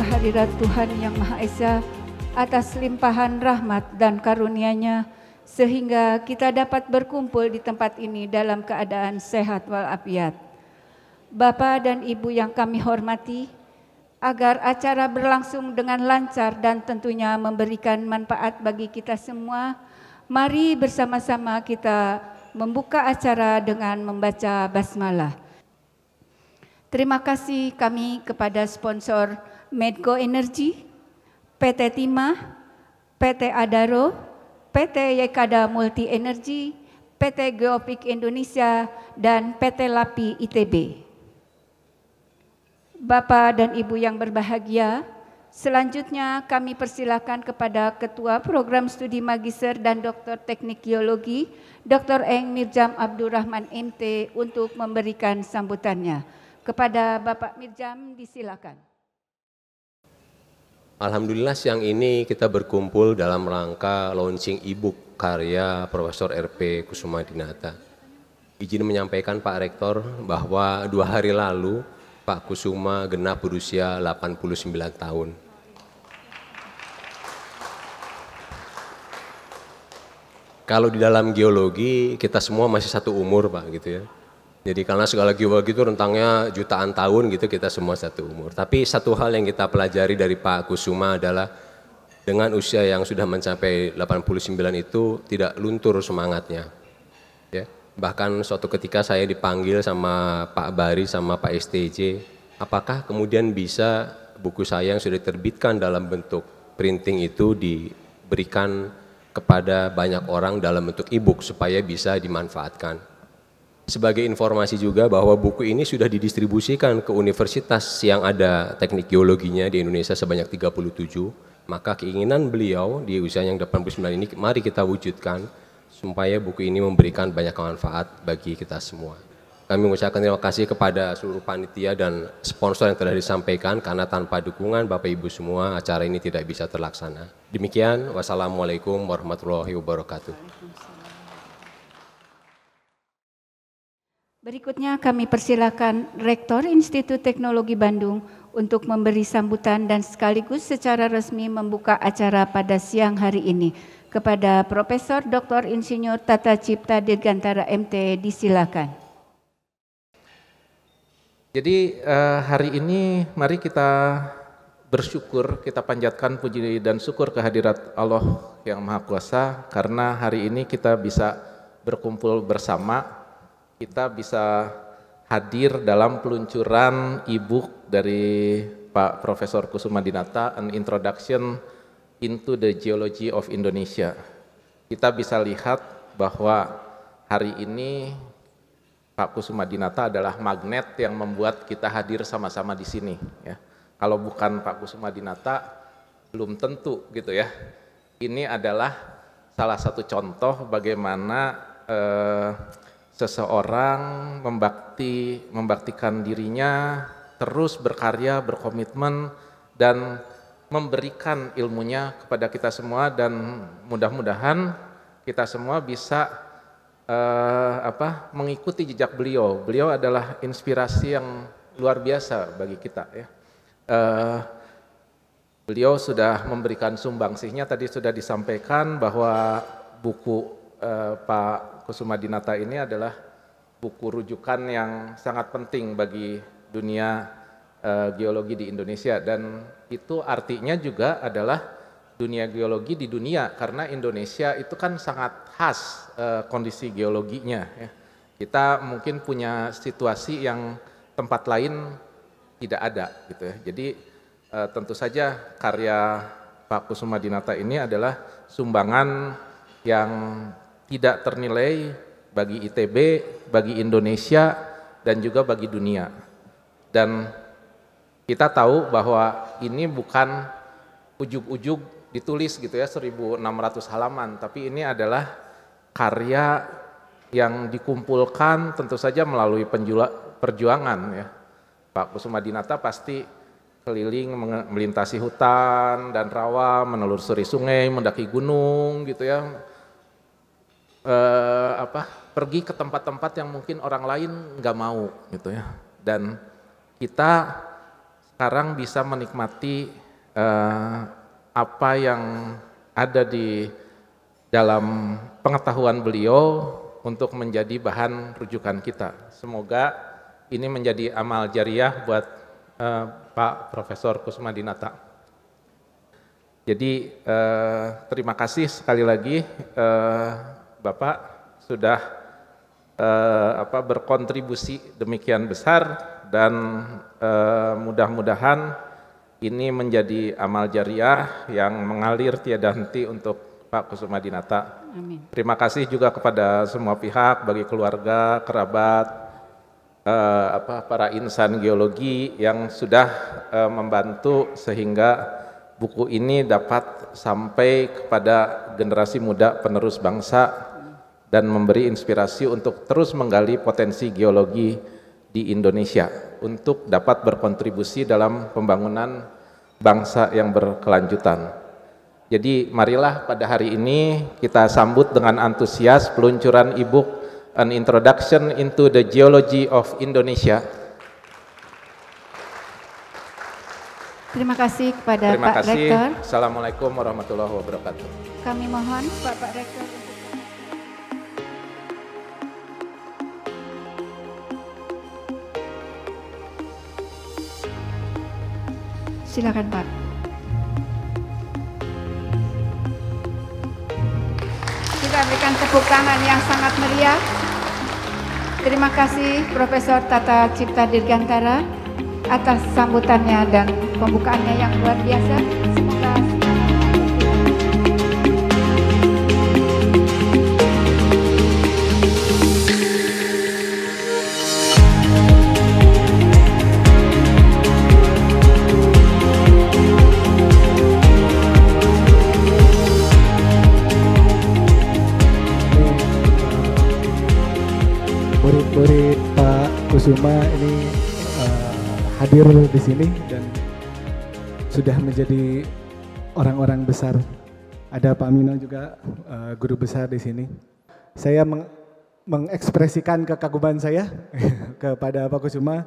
kehadirat Tuhan Yang Maha Esa atas limpahan rahmat dan karunia-Nya sehingga kita dapat berkumpul di tempat ini dalam keadaan sehat walafiat. Bapa dan Ibu yang kami hormati, agar acara berlangsung dengan lancar dan tentunya memberikan manfaat bagi kita semua, mari bersama-sama kita membuka acara dengan membaca basmalah. Terima kasih kami kepada sponsor Medco Energy, PT Timah, PT Adaro, PT Yekada Multi Energy, PT Geopik Indonesia, dan PT Lapi ITB. Bapak dan Ibu yang berbahagia, selanjutnya kami persilakan kepada Ketua Program Studi Magister dan Doktor Teknik Geologi, Dr. Eng Mirjam Abdurrahman MT untuk memberikan sambutannya. Kepada Bapak Mirjam disilakan. Alhamdulillah siang ini kita berkumpul dalam rangka launching e-book karya Profesor RP Kusumadinata. Izin menyampaikan Pak Rektor bahwa 2 hari lalu Pak Kusuma genap berusia 89 tahun. Kalau di dalam geologi kita semua masih satu umur Pak gitu ya. Jadi karena segala geologi itu rentangnya jutaan tahun gitu, kita semua satu umur. Tapi satu hal yang kita pelajari dari Pak Kusuma adalah dengan usia yang sudah mencapai 89 itu tidak luntur semangatnya. Ya. Bahkan suatu ketika saya dipanggil sama Pak Bari sama Pak STJ, apakah kemudian bisa buku saya yang sudah diterbitkan dalam bentuk printing itu diberikan kepada banyak orang dalam bentuk e-book supaya bisa dimanfaatkan. Sebagai informasi juga bahwa buku ini sudah didistribusikan ke universitas yang ada teknik geologinya di Indonesia sebanyak 37, maka keinginan beliau di usia yang 89 ini mari kita wujudkan supaya buku ini memberikan banyak manfaat bagi kita semua. Kami mengucapkan terima kasih kepada seluruh panitia dan sponsor yang telah disampaikan karena tanpa dukungan Bapak Ibu semua acara ini tidak bisa terlaksana. Demikian, wassalamualaikum warahmatullahi wabarakatuh. Berikutnya kami persilakan Rektor Institut Teknologi Bandung untuk memberi sambutan dan sekaligus secara resmi membuka acara pada siang hari ini. Kepada Profesor Dr. Insinyur Tata Cipta Dirgantara MT disilakan. Jadi hari ini mari kita bersyukur, kita panjatkan puji dan syukur kehadirat Allah yang Maha Kuasa karena hari ini kita bisa berkumpul bersama. Kita bisa hadir dalam peluncuran e-book dari Pak Profesor Kusumadinata, An Introduction into the Geology of Indonesia. Kita bisa lihat bahwa hari ini Pak Kusumadinata adalah magnet yang membuat kita hadir sama-sama di sini. Ya. Kalau bukan Pak Kusumadinata, belum tentu gitu ya. Ini adalah salah satu contoh bagaimana seseorang membaktikan dirinya, terus berkarya, berkomitmen, dan memberikan ilmunya kepada kita semua, dan mudah-mudahan kita semua bisa mengikuti jejak beliau. Beliau adalah inspirasi yang luar biasa bagi kita. Ya. Beliau sudah memberikan sumbangsihnya, tadi sudah disampaikan bahwa buku Pak Kusumadinata ini adalah buku rujukan yang sangat penting bagi dunia geologi di Indonesia, dan itu artinya juga adalah dunia geologi di dunia karena Indonesia itu kan sangat khas kondisi geologinya. Ya. Kita mungkin punya situasi yang tempat lain tidak ada gitu ya. Jadi tentu saja karya Pak Kusumadinata ini adalah sumbangan yang tidak ternilai bagi ITB, bagi Indonesia, dan juga bagi dunia. Dan kita tahu bahwa ini bukan ujug-ujug ditulis gitu ya 1.600 halaman, tapi ini adalah karya yang dikumpulkan tentu saja melalui perjuangan ya. Pak Kusumadinata pasti keliling melintasi hutan dan rawa, menelusuri sungai, mendaki gunung gitu ya. Pergi ke tempat-tempat yang mungkin orang lain nggak mau gitu ya. Dan kita sekarang bisa menikmati apa yang ada di dalam pengetahuan beliau untuk menjadi bahan rujukan kita. Semoga ini menjadi amal jariah buat Pak Profesor Kussumadinata. Jadi terima kasih sekali lagi Bapak sudah berkontribusi demikian besar, dan mudah-mudahan ini menjadi amal jariah yang mengalir tiada henti untuk Pak Kussumadinata. Amin. Terima kasih juga kepada semua pihak, bagi keluarga, kerabat, para insan geologi yang sudah membantu sehingga buku ini dapat sampai kepada generasi muda penerus bangsa dan memberi inspirasi untuk terus menggali potensi geologi di Indonesia untuk dapat berkontribusi dalam pembangunan bangsa yang berkelanjutan. Jadi marilah pada hari ini kita sambut dengan antusias peluncuran e-book An Introduction into the Geology of Indonesia. Terima kasih kepada Pak Rektor. Assalamualaikum warahmatullahi wabarakatuh. Kami mohon Bapak Rektor. Silakan Pak. Kita berikan tepuk tangan yang sangat meriah. Terima kasih Profesor Tata Cipta Dirgantara atas sambutannya dan pembukaannya yang luar biasa. Semoga murid-murid Pak Kusuma ini hadir di sini dan sudah menjadi orang-orang besar. Ada Pak Mino juga guru besar di sini. Saya mengekspresikan kekaguman saya kepada Pak Kusuma.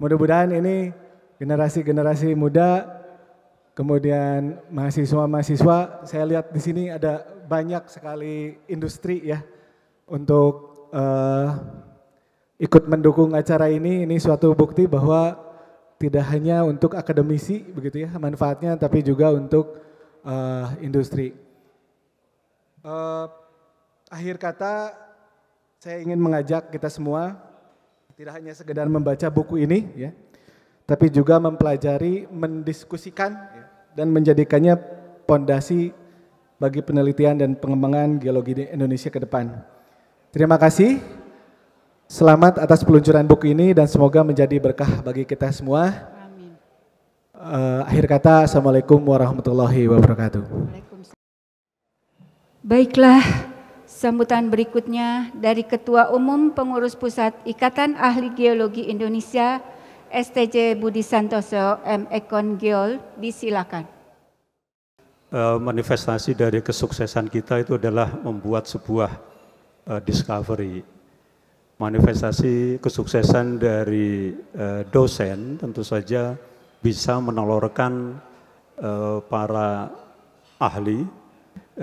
Mudah-mudahan ini generasi-generasi muda, kemudian mahasiswa-mahasiswa, saya lihat di sini ada banyak sekali industri ya untuk ikut mendukung acara ini. Ini suatu bukti bahwa tidak hanya untuk akademisi begitu ya manfaatnya, tapi juga untuk industri. Akhir kata, saya ingin mengajak kita semua tidak hanya sekedar membaca buku ini ya, tapi juga mempelajari, mendiskusikan ya, dan menjadikannya pondasi bagi penelitian dan pengembangan geologi di Indonesia ke depan. Terima kasih. Selamat atas peluncuran buku ini dan semoga menjadi berkah bagi kita semua. Amin. Akhir kata, Assalamualaikum warahmatullahi wabarakatuh. Baiklah, sambutan berikutnya dari Ketua Umum Pengurus Pusat Ikatan Ahli Geologi Indonesia, STJ Budi Santoso, M.Econ Geol, disilakan. Manifestasi dari kesuksesan kita itu adalah membuat sebuah discovery. Manifestasi kesuksesan dari dosen tentu saja bisa menelurkan para ahli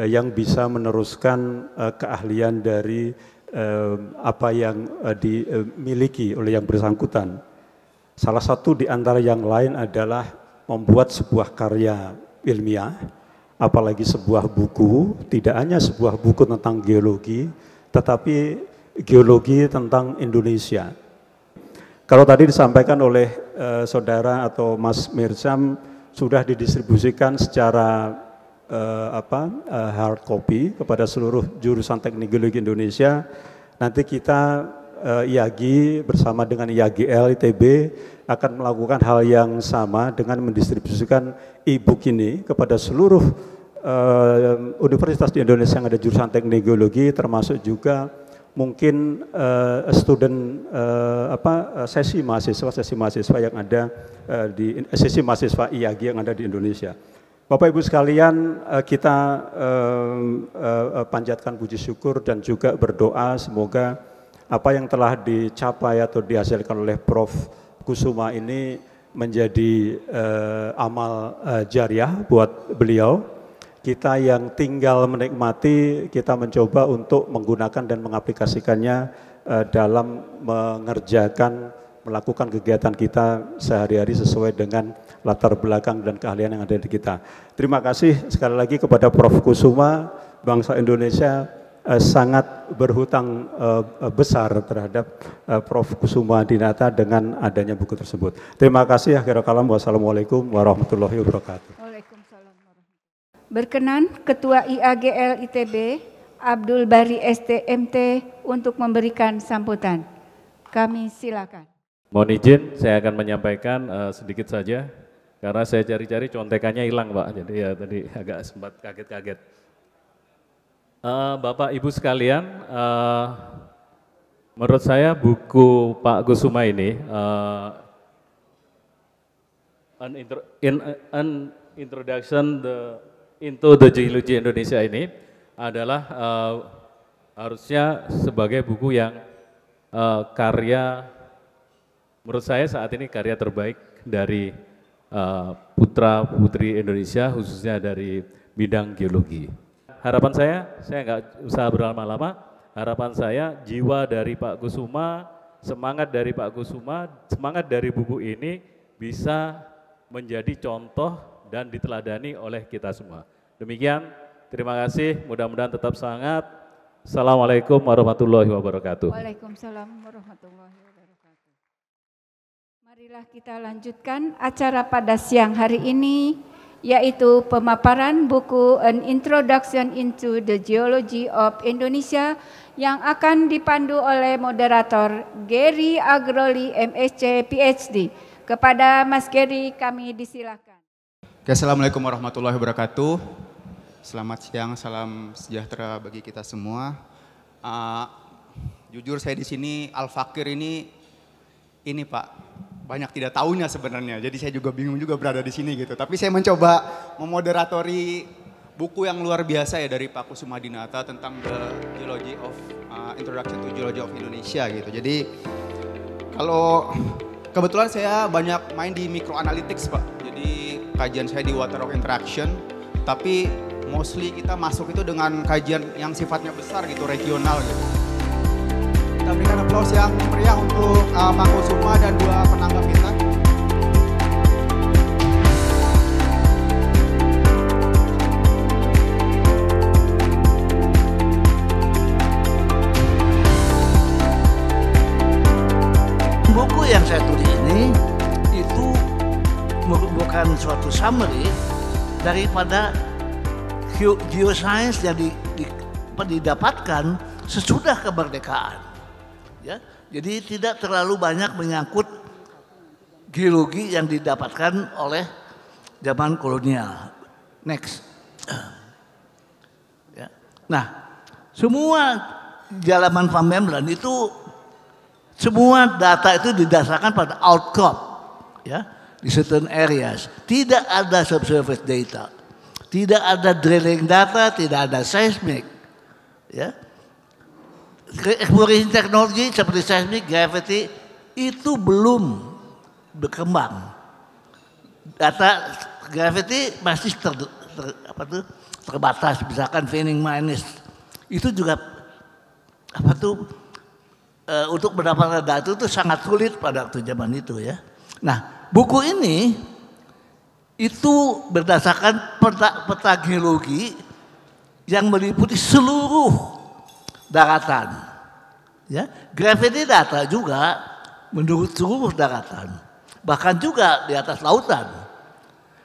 yang bisa meneruskan keahlian dari apa yang dimiliki oleh yang bersangkutan. Salah satu di antara yang lain adalah membuat sebuah karya ilmiah, apalagi sebuah buku, tidak hanya sebuah buku tentang geologi, tetapi geologi tentang Indonesia. Kalau tadi disampaikan oleh saudara atau Mas Mirzam, sudah didistribusikan secara hard copy kepada seluruh jurusan teknik geologi Indonesia. Nanti kita IAGI bersama dengan IAGL, ITB akan melakukan hal yang sama dengan mendistribusikan e-book ini kepada seluruh universitas di Indonesia yang ada jurusan teknik geologi, termasuk juga mungkin sesi mahasiswa yang ada di sesi mahasiswa IAGI yang ada di Indonesia. Bapak Ibu sekalian, kita panjatkan puji syukur dan juga berdoa semoga apa yang telah dicapai atau dihasilkan oleh Prof. Kusuma ini menjadi amal jariah buat beliau. Kita yang tinggal menikmati, kita mencoba untuk menggunakan dan mengaplikasikannya dalam melakukan kegiatan kita sehari-hari sesuai dengan latar belakang dan keahlian yang ada di kita. Terima kasih sekali lagi kepada Prof. Kusuma, bangsa Indonesia sangat berhutang besar terhadap Prof. Kusuma Dinata dengan adanya buku tersebut. Terima kasih. Akhirul kalam. Wassalamualaikum warahmatullahi wabarakatuh. Waalaikumsalam warahmatullahi. Berkenan Ketua IAGL ITB Abdul Bari STMT untuk memberikan sambutan. Kami silakan. Mohon izin, saya akan menyampaikan sedikit saja karena saya cari-cari contekannya hilang, Pak. Jadi ya tadi agak sempat kaget-kaget. Bapak Ibu sekalian, menurut saya buku Pak Kusuma ini An Introduction into the Geology Indonesia ini adalah harusnya sebagai buku yang karya, menurut saya saat ini karya terbaik dari putra putri Indonesia, khususnya dari bidang geologi. Harapan saya nggak usah berlama-lama, harapan saya jiwa dari Pak Kusuma, semangat dari Pak Kusuma, semangat dari buku ini bisa menjadi contoh dan diteladani oleh kita semua. Demikian, terima kasih, mudah-mudahan tetap semangat. Assalamualaikum warahmatullahi wabarakatuh. Waalaikumsalam warahmatullahi wabarakatuh. Marilah kita lanjutkan acara pada siang hari ini, yaitu pemaparan buku An Introduction into the Geology of Indonesia yang akan dipandu oleh moderator Gary Agroli MSc PhD. Kepada Mas Gary kami disilakan. Assalamualaikum warahmatullahi wabarakatuh. Selamat siang, salam sejahtera bagi kita semua. Jujur saya di sini Al-Fakir ini Pak, banyak tidak tahunya sebenarnya. Jadi saya juga bingung juga berada di sini gitu. Tapi saya mencoba memoderatori buku yang luar biasa ya dari Pak Kusuma Dinata tentang The Geology of Introduction to Geology of Indonesia gitu. Jadi kalau kebetulan saya banyak main di microanalytics Pak. Jadi kajian saya di water rock interaction, tapi mostly kita masuk itu dengan kajian yang sifatnya besar gitu, regional gitu. Kita berikan aplaus yang meriah untuk Pak Kusuma dan dua penanggap kita. Buku yang saya tulis ini itu merupakan suatu summary daripada geoscience yang didapatkan sesudah kemerdekaan. Ya, jadi tidak terlalu banyak menyangkut geologi yang didapatkan oleh zaman kolonial. Next. Ya. Nah, semua Jalaman Van Bemmelen itu semua data itu didasarkan pada outcrop, ya, di certain areas. Tidak ada subsurface data, tidak ada drilling data, tidak ada seismic, ya. Exploration technology seperti seismic, gravity itu belum berkembang. Data gravity masih terbatas, misalkan Fanning Minus itu juga untuk mendapatkan data itu sangat sulit pada waktu zaman itu ya. Nah, buku ini itu berdasarkan peta geologi yang meliputi seluruh daratan. Ya, gravity data juga menurut seluruh daratan, bahkan juga di atas lautan.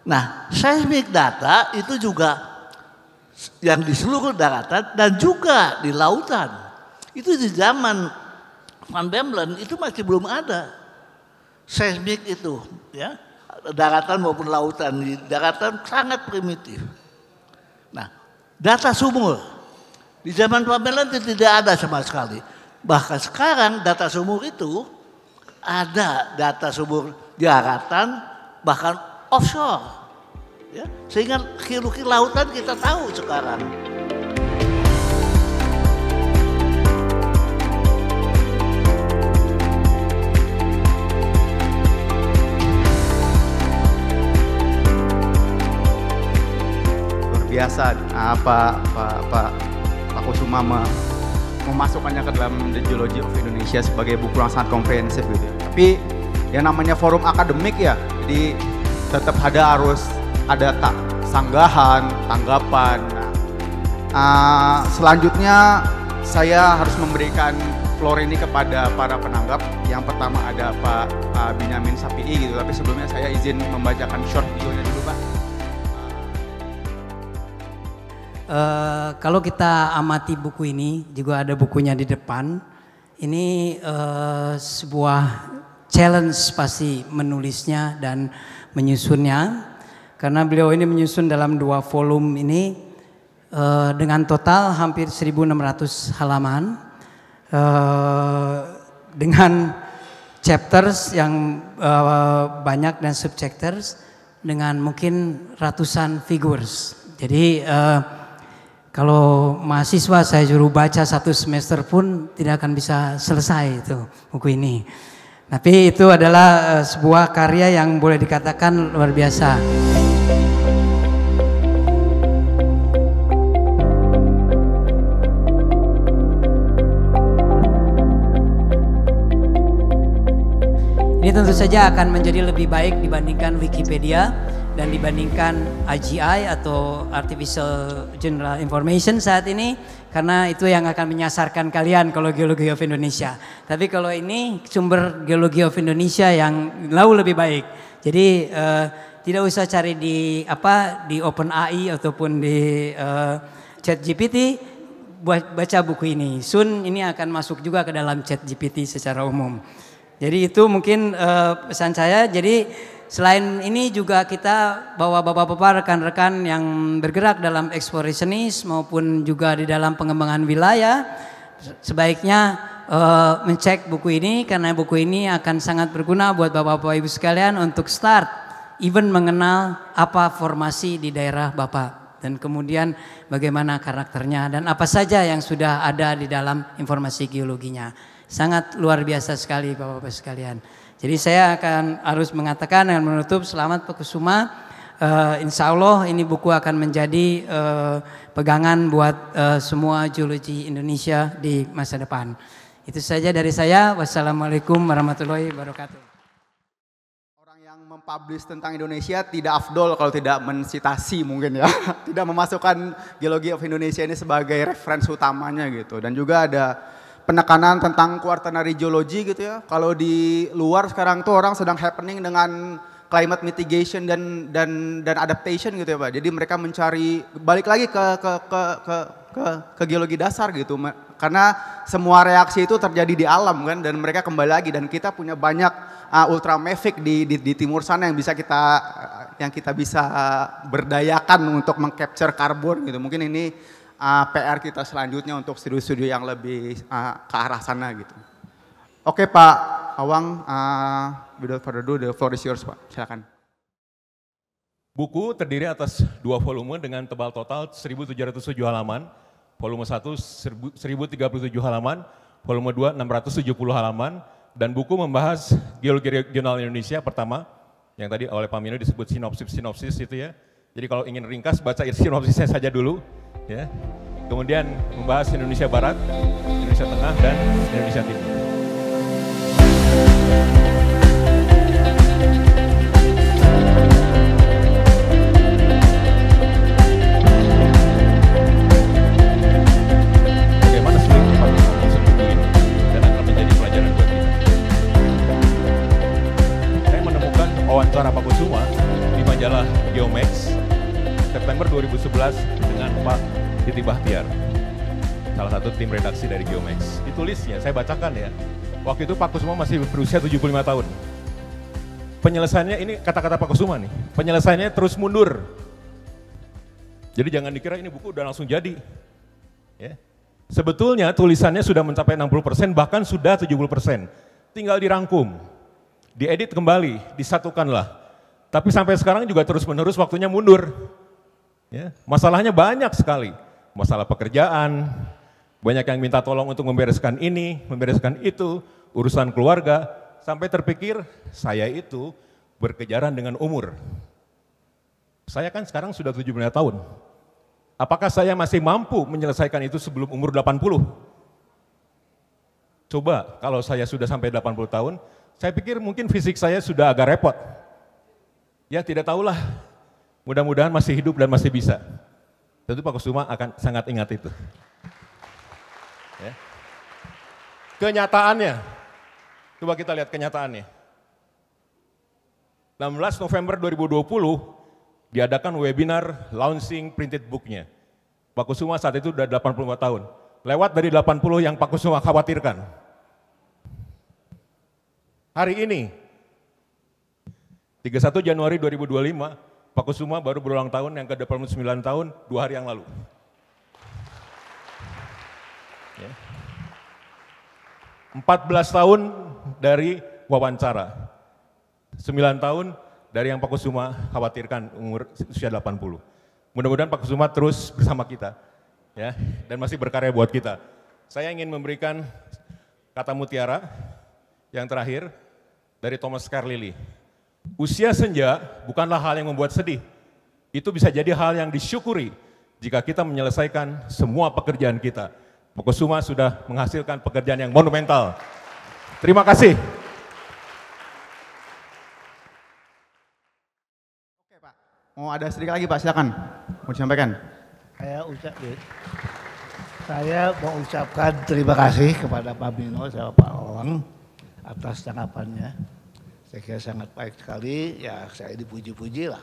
Nah, seismic data itu juga yang di seluruh daratan dan juga di lautan. Itu di zaman Van Bemmelen itu masih belum ada seismik itu, ya, daratan maupun lautan. Di daratan sangat primitif. Nah, data sumur di zaman Van Bemmelen itu tidak ada sama sekali. Bahkan sekarang data sumur itu ada data sumur daratan bahkan offshore, ya, sehingga geologi lautan kita tahu sekarang. biasa Pak Kusuma memasukkannya ke dalam The Geology of Indonesia sebagai buku yang sangat komprehensif gitu. Tapi yang namanya forum akademik ya, jadi tetap harus ada sanggahan, tanggapan. Selanjutnya saya harus memberikan floor ini kepada para penanggap. Yang pertama ada Pak Binyamin Sapi'i gitu, tapi sebelumnya saya izin membacakan short videonya dulu Pak. Kalau kita amati buku ini, juga ada bukunya di depan. Ini sebuah challenge pasti menulisnya dan menyusunnya. Karena beliau ini menyusun dalam 2 volume ini dengan total hampir 1.600 halaman. Dengan chapters yang banyak dan subchapters dengan mungkin ratusan figures. Jadi kalau mahasiswa saya suruh baca 1 semester pun tidak akan bisa selesai itu buku ini. Tapi itu adalah sebuah karya yang boleh dikatakan luar biasa. Ini tentu saja akan menjadi lebih baik dibandingkan Wikipedia dan dibandingkan AGI atau Artificial General Information saat ini, karena itu yang akan menyasarkan kalian kalau Geology of Indonesia. Tapi kalau ini sumber Geology of Indonesia yang jauh lebih baik. Jadi tidak usah cari di OpenAI ataupun di ChatGPT, baca buku ini. Soon ini akan masuk juga ke dalam ChatGPT secara umum. Jadi itu mungkin pesan saya. Jadi selain ini juga kita bawa bapak-bapak rekan-rekan yang bergerak dalam explorationist maupun juga di dalam pengembangan wilayah, sebaiknya mencek buku ini, karena buku ini akan sangat berguna buat bapak-bapak ibu sekalian untuk start even mengenal apa formasi di daerah bapak dan kemudian bagaimana karakternya dan apa saja yang sudah ada di dalam informasi geologinya. Sangat luar biasa sekali bapak-bapak sekalian. Jadi saya akan harus mengatakan dan menutup, selamat Pak Kusuma. Insya Allah ini buku akan menjadi pegangan buat semua geologi Indonesia di masa depan. Itu saja dari saya. Wassalamualaikum warahmatullahi wabarakatuh. Orang yang mempublish tentang Indonesia tidak afdol kalau tidak mensitasi mungkin ya. Tidak memasukkan Geology of Indonesia ini sebagai referensi utamanya gitu. Dan juga ada penekanan tentang quaternary geology gitu ya. Kalau di luar sekarang tuh orang sedang happening dengan climate mitigation dan adaptation gitu ya Pak. Jadi mereka mencari balik lagi ke geologi dasar gitu. Karena semua reaksi itu terjadi di alam kan, dan mereka kembali lagi, dan kita punya banyak ultramafic di timur sana yang kita bisa berdayakan untuk mengcapture karbon gitu. Mungkin ini PR kita selanjutnya untuk studi-studi yang lebih ke arah sana gitu. Oke Pak Awang, without further ado, the floor is yours Pak, silakan. Buku terdiri atas 2 volume dengan tebal total 1.707 halaman, volume 1 1.037 halaman, volume 2 670 halaman, dan buku membahas geologi regional Indonesia pertama, yang tadi oleh Pak Mino disebut sinopsis itu ya. Jadi kalau ingin ringkas baca sinopsisnya saja dulu. Ya, kemudian membahas Indonesia Barat, Indonesia Tengah, dan Indonesia Timur. Bagaimana sulitnya Pak menyusun buku ini dan akan menjadi pelajaran buat kita. Saya menemukan wawancara Pak Kusuma di majalah Geomax September 2011 dengan Pak Diti Bahtiar, salah satu tim redaksi dari Geomax. Ditulisnya, saya bacakan ya. Waktu itu Pak Kusuma masih berusia 75 tahun. Penyelesaiannya, ini kata-kata Pak Kusuma nih, penyelesaiannya terus mundur. Jadi jangan dikira ini buku udah langsung jadi. Ya. Sebetulnya tulisannya sudah mencapai 60%, bahkan sudah 70%. Tinggal dirangkum, diedit kembali, disatukanlah. Tapi sampai sekarang juga terus-menerus waktunya mundur. Ya, masalahnya banyak sekali, masalah pekerjaan, banyak yang minta tolong untuk membereskan ini, membereskan itu, urusan keluarga, sampai terpikir saya itu berkejaran dengan umur. Saya kan sekarang sudah 75 tahun, Apakah saya masih mampu menyelesaikan itu sebelum umur 80? Coba kalau saya sudah sampai 80 tahun, saya pikir mungkin fisik saya sudah agak repot. Ya tidak tahulah, mudah-mudahan masih hidup dan masih bisa. Tentu Pak Kusuma akan sangat ingat itu. Ya. Kenyataannya, coba kita lihat kenyataannya. 16 November 2020, diadakan webinar launching printed book-nya. Pak Kusuma saat itu sudah 85 tahun. Lewat dari 80 yang Pak Kusuma khawatirkan. Hari ini, 31 Januari 2025, Pak Kusuma baru berulang tahun yang ke-29 tahun 2 hari yang lalu. Ya. 14 tahun dari wawancara, 9 tahun dari yang Pak Kusuma khawatirkan umur usia 80. Mudah-mudahan Pak Kusuma terus bersama kita, ya, dan masih berkarya buat kita. Saya ingin memberikan kata mutiara yang terakhir dari Thomas Carlyle. Usia senja bukanlah hal yang membuat sedih. Itu bisa jadi hal yang disyukuri jika kita menyelesaikan semua pekerjaan kita. Pak Kusuma sudah menghasilkan pekerjaan yang monumental. Terima kasih. Mau ada sedikit lagi Pak, silakan. Mau disampaikan. Saya mau ucapkan terima kasih kepada Pak Mino dan Pak Awang atas tanggapannya. Saya kira sangat baik sekali, ya saya dipuji-puji lah.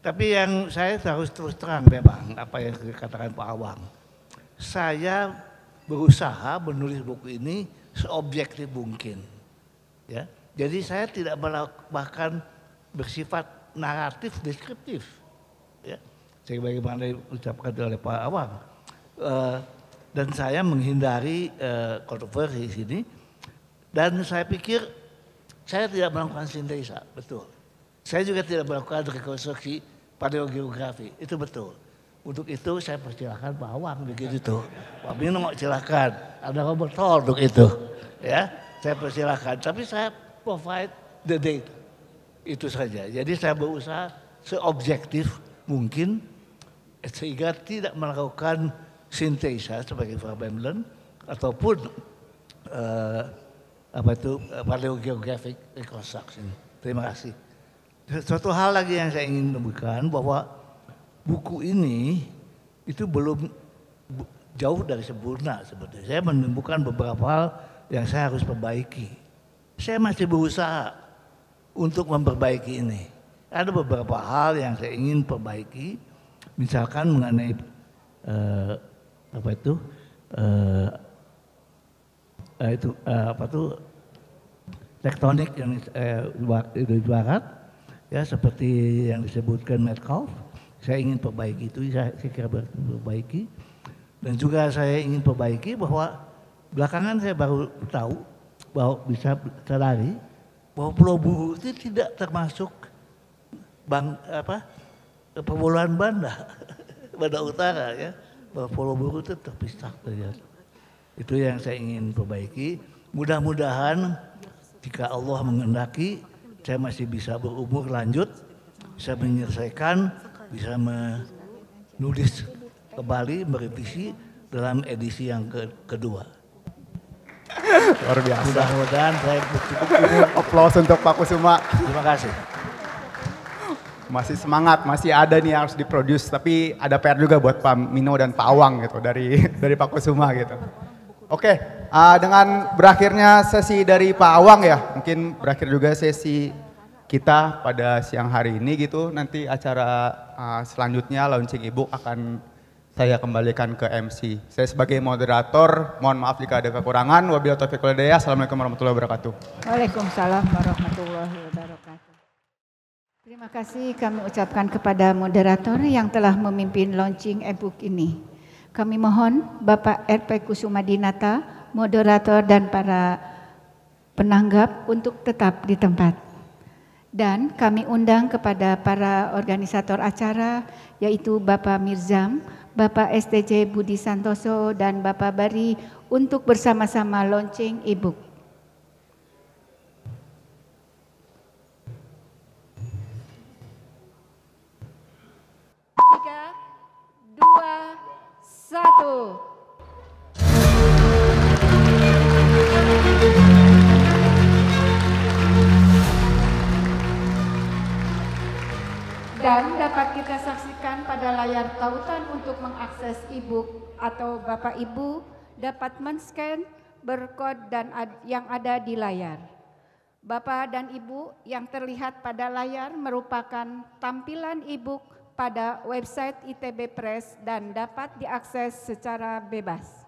Tapi yang saya harus terus terang memang apa yang dikatakan Pak Awang. Saya berusaha menulis buku ini seobjektif mungkin. Ya. Jadi saya tidak bahkan bersifat naratif deskriptif, ya, sebagaimana diucapkan oleh Pak Awang, dan saya menghindari kontroversi di sini, dan saya pikir saya tidak melakukan sintesa, betul. Saya juga tidak melakukan rekonstruksi paleogeografi, itu betul. Untuk itu saya persilakan Pak Awang begitu tuh, Pak Mino mau silakan, ada Robert Hall untuk itu, ya, saya persilakan. Tapi saya provide the data. Itu saja. Jadi saya berusaha seobjektif mungkin sehingga tidak melakukan sintesa sebagai Vermeulen ataupun paleogeographic reconstruction. Terima kasih. Suatu hal lagi yang saya ingin memberikan bahwa buku ini itu belum jauh dari sempurna sebetulnya. Saya menemukan beberapa hal yang saya harus perbaiki. Saya masih berusaha untuk memperbaiki ini. Ada beberapa hal yang saya ingin perbaiki, misalkan mengenai tektonik yang di barat, ya seperti yang disebutkan Metcalfe. Saya ingin perbaiki itu, saya kira perbaiki. Dan juga saya ingin perbaiki bahwa belakangan saya baru tahu bahwa bisa sadari bahwa Pulau Buru itu tidak termasuk Kepulauan Banda, Banda Utara, ya. Bahwa Pulau Buru itu terpisah ternyata. Itu yang saya ingin perbaiki. Mudah-mudahan jika Allah menghendaki, saya masih bisa berumur lanjut, bisa menyelesaikan, bisa menulis kembali, merevisi dalam edisi yang kedua. Luar biasa. Mudah-mudahan saya cukup. Aplaus untuk Pak Kusuma. Terima kasih. Masih semangat, masih ada nih yang harus diproduce, tapi ada PR juga buat Pak Mino dan Pak Awang gitu dari Pak Kusuma gitu. Oke, dengan berakhirnya sesi dari Pak Awang ya, mungkin berakhir juga sesi kita pada siang hari ini gitu. Nanti acara selanjutnya launching e-book akan saya kembalikan ke MC. Saya sebagai moderator, mohon maaf jika ada kekurangan. Wabillahi taufiq wal hidayah. Assalamualaikum warahmatullahi wabarakatuh. Waalaikumsalam warahmatullahi wabarakatuh. Terima kasih kami ucapkan kepada moderator yang telah memimpin launching e-book ini. Kami mohon Bapak RP Kusuma Dinata, moderator dan para penanggap untuk tetap di tempat. Dan kami undang kepada para organisator acara, yaitu Bapak Mirzam, Bapak STJ Budi Santoso, dan Bapak Bari untuk bersama-sama launching e-book. wabarakatuh. Dan dapat kita saksikan pada layar tautan untuk mengakses e-book atau Bapak Ibu dapat men-scan barcode yang ada di layar. Bapak dan Ibu yang terlihat pada layar merupakan tampilan e-book pada website ITB Press dan dapat diakses secara bebas.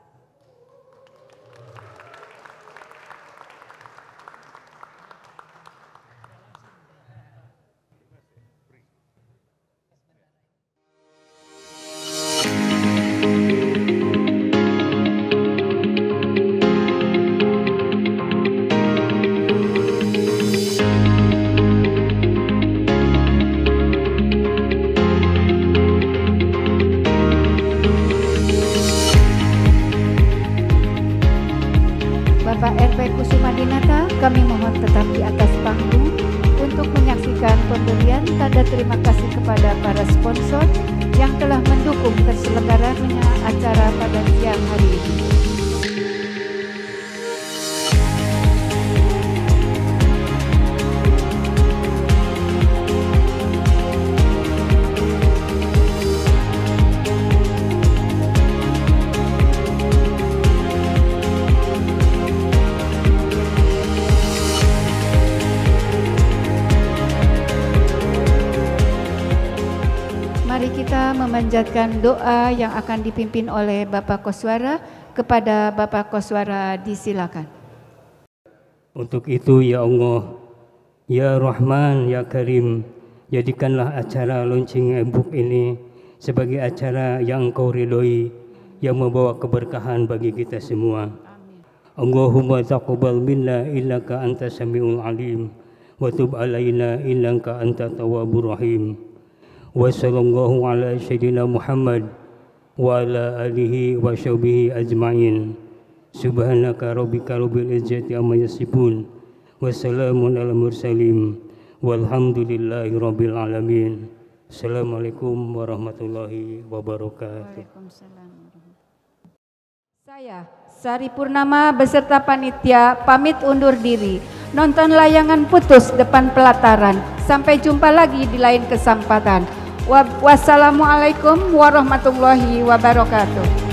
Bapak RP Kusumadinata, kami mohon tetap di atas panggung untuk menyaksikan pemberian tanda terima kasih kepada para sponsor yang telah mendukung terselenggaranya acara pada siang hari ini. Mari kita memanjatkan doa yang akan dipimpin oleh Bapak Koswara. Kepada Bapak Koswara disilakan. Untuk itu ya Allah, ya Rahman, ya Karim, jadikanlah acara launching e-book ini sebagai acara yang Engkau ridhoi, yang membawa keberkahan bagi kita semua. Allahumma taqabbal minna innaka antas samiul alim wa tub alaina innaka antat tawwabur rahim. Wa sallallahu ala sayyidina Muhammad wa ala alihi wa sahbihi ajma'in. Subhanaka rabbika rabbil izzati amma yasifun wa salamun alal mursalin walhamdulillahi rabbil alamin. Assalamualaikum warahmatullahi wabarakatuh. Saya Sari Purnama beserta panitia pamit undur diri. Nonton layangan putus depan pelataran. Sampai jumpa lagi di lain kesempatan. Wassalamualaikum warahmatullahi wabarakatuh.